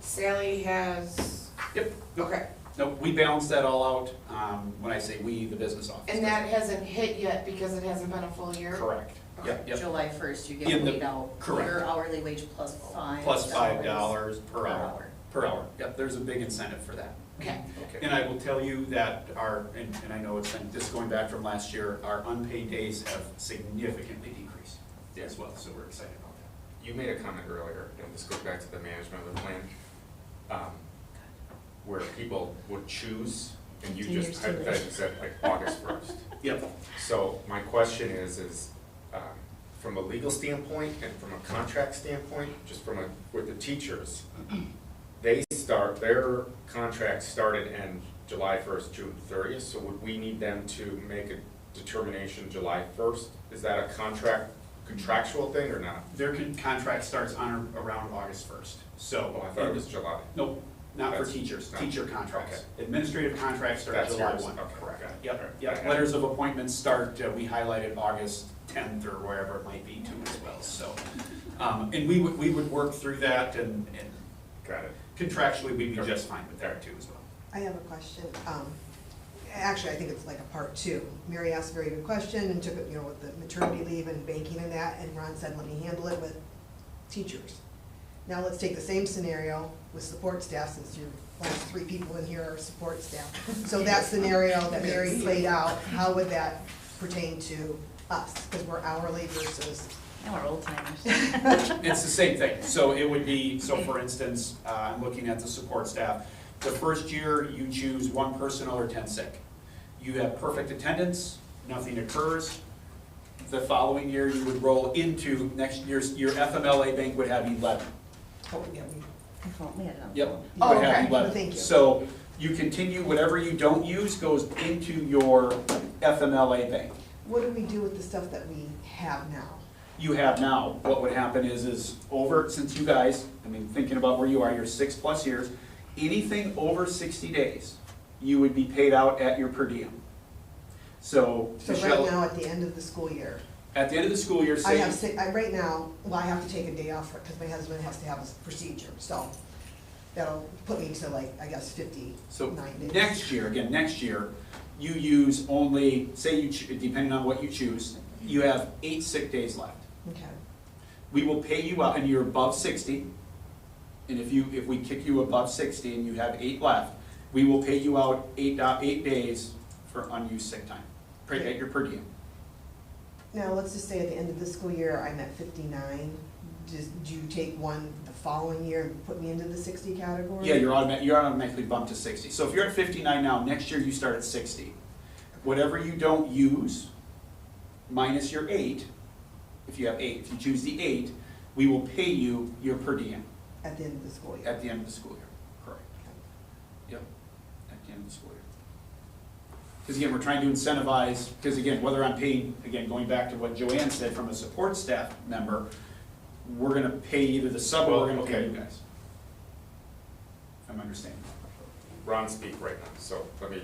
Sally has, Yep. okay, No, we balance that all out, when I say we, the business office. and that hasn't hit yet because it hasn't been a full year? Correct. Yep, yep. July 1st, you In get the- paid out correct. your hourly wage plus $5. Plus $5 per hour. Per hour, yep, there's a big incentive for that. Okay, okay. And I will tell you that and I know it's been, this going back from last year, our unpaid days have significantly decreased as well, so we're excited about that. You made a comment earlier, and this goes back to the management of the plan, where people would choose, and you 10 just years too late. hypothetically said like August 1st. Yep. So my question is from a legal standpoint and from a contract standpoint, just with the teachers, they start, their contract started in July 1st, June 30th, so would we need them to make a determination July 1st? Is that a contractual thing or not? Their contract starts on or around August 1st, so. Oh, I thought it was July. Nope, not for That's- teachers, no. teacher contracts. Administrative contracts start That's July yours. 1. Okay, Correct. got it. Yep, Alright. yep. Letters of appointments start, we highlighted August 10th or wherever it might be too as well, so. And we would work through that and Got it. contractually, we'd be just fine with that too as well. I have a question. Actually, I think it's like a part two. Mary asked a very good question and took it, with the maternity leave and banking and that, and Ron said, let me handle it with teachers. Now let's take the same scenario with support staff, since your last three people in here are support staff. So that scenario that Mary played out, how would that pertain to us? Because we're hourly versus, Now we're old timers. It's the same thing. So it would be, so for instance, I'm looking at the support staff. The first year, you choose 1 person or 10 sick. You have perfect attendance, nothing occurs. The following year, you would roll into next year's, your FMLA bank would have 11. oh, yeah, We had it on the Yep. phone. You would Oh, have okay. 11. Thank you. So you continue, whatever you don't use goes into your FMLA bank. what do we do with the stuff that we have now? You have now, what would happen is over, since you guys, thinking about where you are, you're 6+ years, anything over 60 days, you would be paid out at your per diem. So, So right Michelle, now, at the end of the school year, at the end of the school year, I say, have right now, well, I have to take a day off because my husband has to have a procedure, so that'll put me to like, I guess, 59 so days. next year, you use only, say you, depending on what you choose, you have 8 sick days left. Okay, We will pay you out, and you're above 60, and if we kick you above 60 and you have 8 left, we will pay you out 8 days for unused sick time, at your per diem. now, let's just say at the end of this school year, I'm at 59, do you take one the following year and put me into the 60 category? Yeah, you're automatically bumped to 60. So if you're at 59 now, next year you start at 60. Whatever you don't use, minus your 8, if you have 8, if you choose the 8, we will pay you your per diem. at the end of the school year. At the end of the school year, correct. Yep, at the end of the school year. Because again, we're trying to incentivize, because again, whether I'm paying, again, going back to what Joanne said, from a support staff member, we're gonna pay either the sub or we're gonna pay you guys. If I'm understanding. Ron speak right now, so let me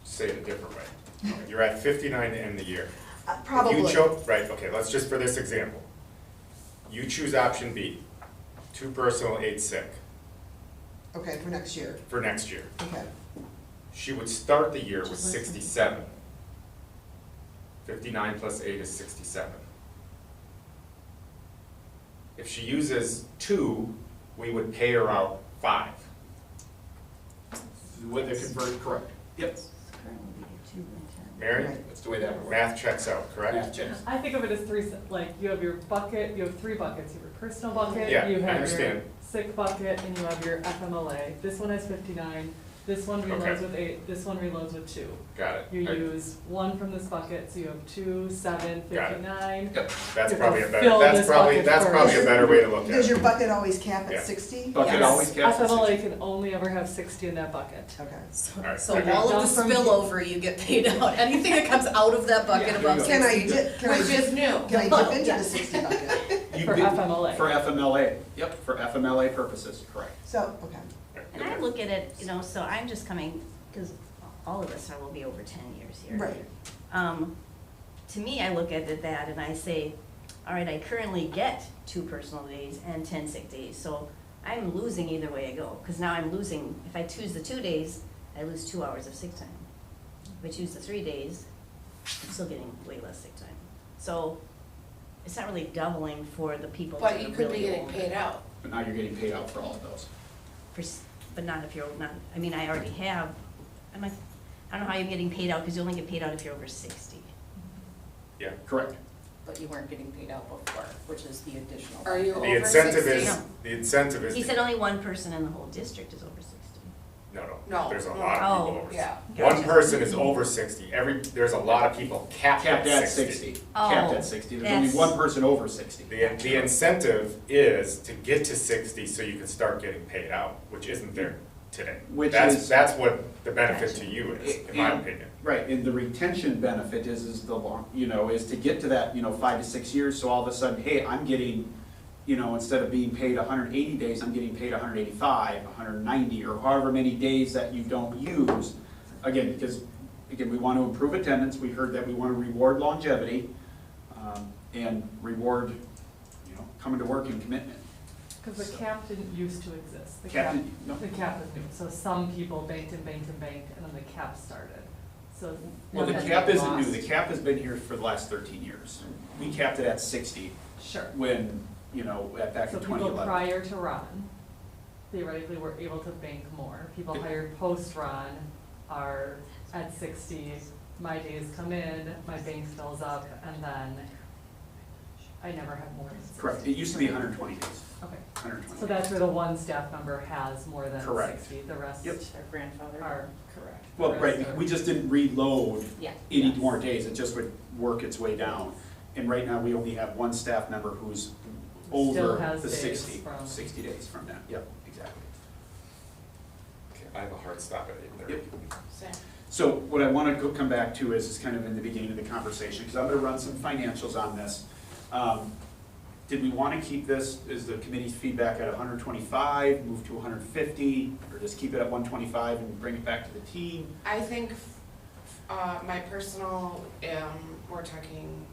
say it a different way. You're at 59 to end the year. If Probably. you chose, right, okay, let's just for this example. You choose option B, 2 personal, 8 sick, Okay, for next year, for next year. okay. She would start the year with Just like 67. 59 plus 8 is 67. If she uses 2, we would pay her out 5. What they convert, correct. Yep, Currently, we do 2 and 10. Mary, Right. that's the way that works. math checks out, correct? Math checks. I think of it as like, you have your bucket, you have 3 buckets, you have your personal bucket, Yeah, you I have your understand. sick bucket, and you have your FMLA. This one has 59, this one reloads Okay. with 8, this one reloads with 2. Got it. You use 1 from this bucket, so you have 2, 7, Got it. 59. Yep, That's You probably a have to better, fill that's this probably, bucket that's probably a first. better way to look at Does your it. bucket always cap Yeah. at 60? bucket Yes. always caps at 60. FMLA can only ever have 60 in that bucket. Okay. Alright. So Okay. all of the Down from- spillover you get paid out, anything that comes out of that bucket Yeah, above there you go. 60, Can I which is new. Can I dip into the 60 bucket? You For bid- FMLA. For FMLA, yep, for FMLA purposes, correct. So, okay. And I look at it, you know, so I'm just coming, because all of us will be over 10 years here. Right. To me, I look at it that and I say, all right, I currently get 2 personal days and 10 sick days, so I'm losing either way I go, because now I'm losing, if I choose the 2 days, I lose 2 hours of sick time. If I choose the 3 days, I'm still getting way less sick time. So it's not really doubling for the people that But are you could be really getting old. paid out. But now you're getting paid out for all of those. But not if you're not, I mean, I already have, I don't know how you're getting paid out, because you only get paid out if you're over 60. Yeah. Correct. But you weren't getting paid out before, which is the additional. Are you The over incentive 60? is, the incentive is. He said only 1 person in the whole district is over 60. No, No. there's a lot of Oh. people over 60. Yeah. One person is over 60, there's a lot of people capped Capped at at 60. 60. Oh, Capped at 60. There's only that's- one person over 60. The incentive is to get to 60 so you can start getting paid out, which isn't there today. Which That's, is- that's what the benefit to you is, in my And- opinion. Right, and the retention benefit is the long, is to get to that, 5 to 6 years, so all of a sudden, hey, I'm getting, instead of being paid 180 days, I'm getting paid 185, 190, or however many days that you don't use. Again, because, we want to improve attendance, we heard that we want to reward longevity, and reward, coming to work and commitment. Because the cap didn't used to exist. The Cap cap, didn't- no. the cap is new, so some people banked and banked and banked, and then the cap started, so. Well, the one cap had isn't new, lost. the cap has been here for the last 13 years. We capped it at 60 Sure. when, back So in people 2011. prior to Ron theoretically were able to bank more. People hired post-Ron are at 60, my days come in, my bank fills up, and then I never have more than 60. Correct, it used to be 120 days, Okay, 120. so that's where the one staff member has more than Correct. 60, the rest Yep. Their grandfather. are correct. The Well, rest right, are- we just didn't reload Yeah. any Yes. more days, it just would work its way down. And right now, we only have one staff member who's over has the days 60, from- 60 days from that, yep, exactly. Okay, I have a hard stop at 8:30. Yep. Same. So what I want to come back to is kind of in the beginning of the conversation, because I'm going to run some financials on this. Did we want to keep this, is the committee's feedback at 125, move to 150, or just keep it at 125 and bring it back to the team? I think, my personal, we're talking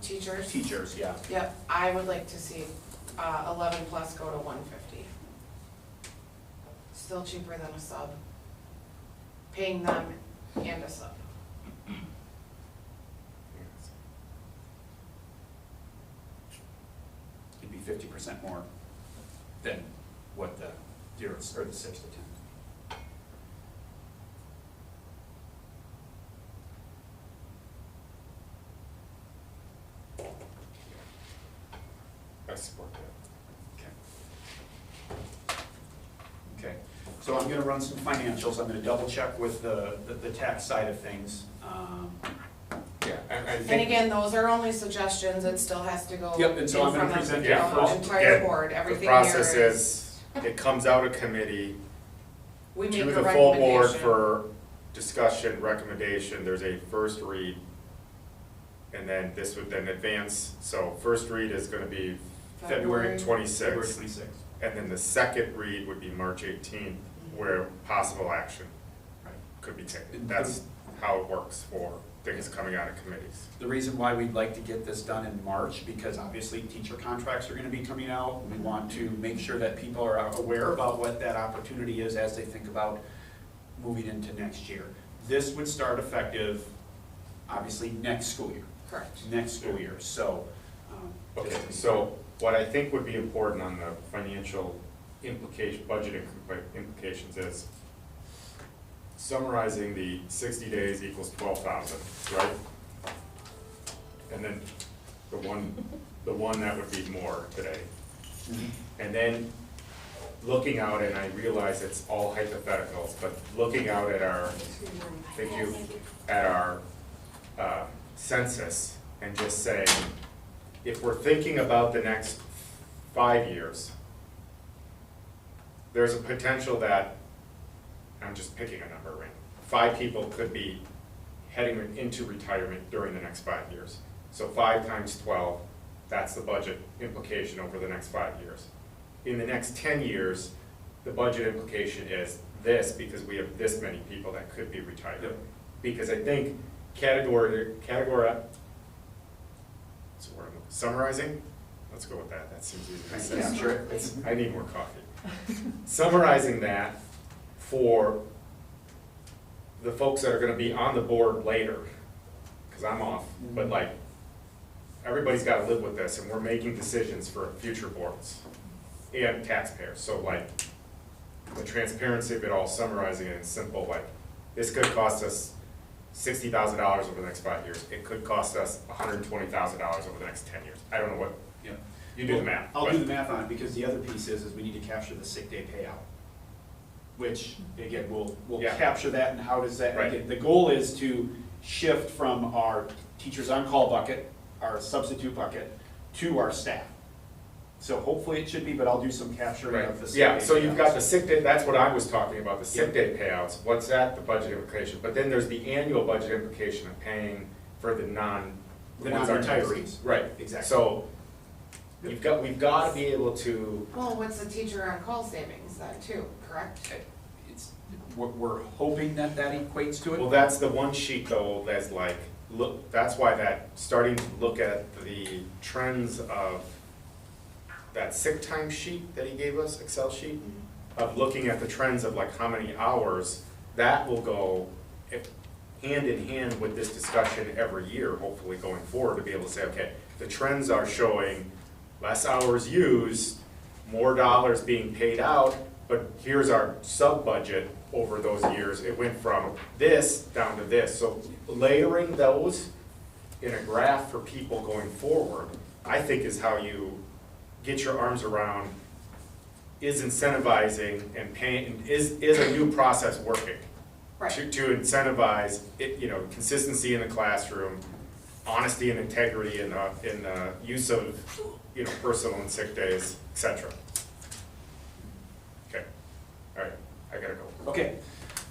teachers. Teachers, yeah. Yep, I would like to see, 11 plus go to 150. Still cheaper than a sub. Paying them and a sub. It'd be 50% more than what the 0 or the 6 to 10. I support that. Okay, so I'm gonna run some financials, I'm gonna double check with the tax side of things. Yeah, and I And think, again, those are only suggestions, it still has to go Yep, and so in I'm gonna front of present the that first. entire Again, board, the everything here process is, it comes out of committee we make to a the full board recommendation. for discussion, recommendation, there's a first read. And then this would then advance, so first read is gonna be February February. February 26th. 26th. And then the second read would be March 18th, where possible action Right. could be taken. That's how it works for things coming out of committees. The reason why we'd like to get this done in March, because obviously teacher contracts are gonna be coming out. We want to make sure that people are aware about what that opportunity is as they think about moving into next year. This would start effective, obviously, next school year, Correct. next school year, so. Okay, just to be so what I think would be important on the financial implication, budget implications is summarizing the 60 days equals 12,000, right? And then the one that would be more today. clear. And then looking out, and I realize it's all hypotheticals, but looking out at our, thank you, at our census and just saying, if we're thinking about the next 5 years, there's a potential that, I'm just picking a number, right? 5 people could be heading into retirement during the next 5 years. So 5 times 12, that's the budget implication over the next 5 years. In the next 10 years, the budget implication is this, because we have this many people that could be retired. Yep. Because I think what's the word, summarizing? Let's go with that, that seems easy to say. Yeah, sure. I need more coffee. Summarizing that for the folks that are gonna be on the board later, because I'm off, but like, everybody's gotta live with this, and we're making decisions for future boards and taxpayers, so like, the transparency of it all, summarizing it in simple, like, this could cost us $60,000 over the next 5 years, it could cost us $120,000 over the next 10 years, I don't know what, Yeah. you do the math. I'll but- do the math on it, because the other piece is we need to capture the sick day payout. Which, again, we'll Yeah. capture that, and how does that, Right. again, the goal is to shift from our teachers on call bucket, our substitute bucket, to our staff. So hopefully it should be, but I'll do some capturing Right, of the sick day. yeah, so you've got payouts. the sick day, that's what I was talking about, the sick day payouts, what's that, the budget implication? But then there's the annual budget implication of paying for the The ones that are- non-retirees. Right, Exactly. so, we've got to be able to, Well, what's the teacher on call savings then too, correct? It's, we're hoping that equates to it. well, that's the one sheet though, that's like, look, that's why that, starting to look at the trends of that sick time sheet that he gave us, Excel sheet, of looking at the trends of like how many hours, that will go hand in hand with this discussion every year, hopefully going forward, to be able to say, okay, the trends are showing less hours used, more dollars being paid out, but here's our sub-budget over those years, it went from this down to this. So layering those in a graph for people going forward, I think is how you get your arms around, is incentivizing and paying, is a new process working? Right. To incentivize, it, you know, consistency in the classroom, honesty and integrity in the use of, you know, personal and sick days, et cetera. Okay, all right, I gotta go. Okay,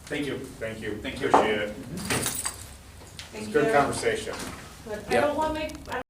thank you. Thank you. Thank you. Appreciate it. Thank It's a good you. conversation. But Yep. I don't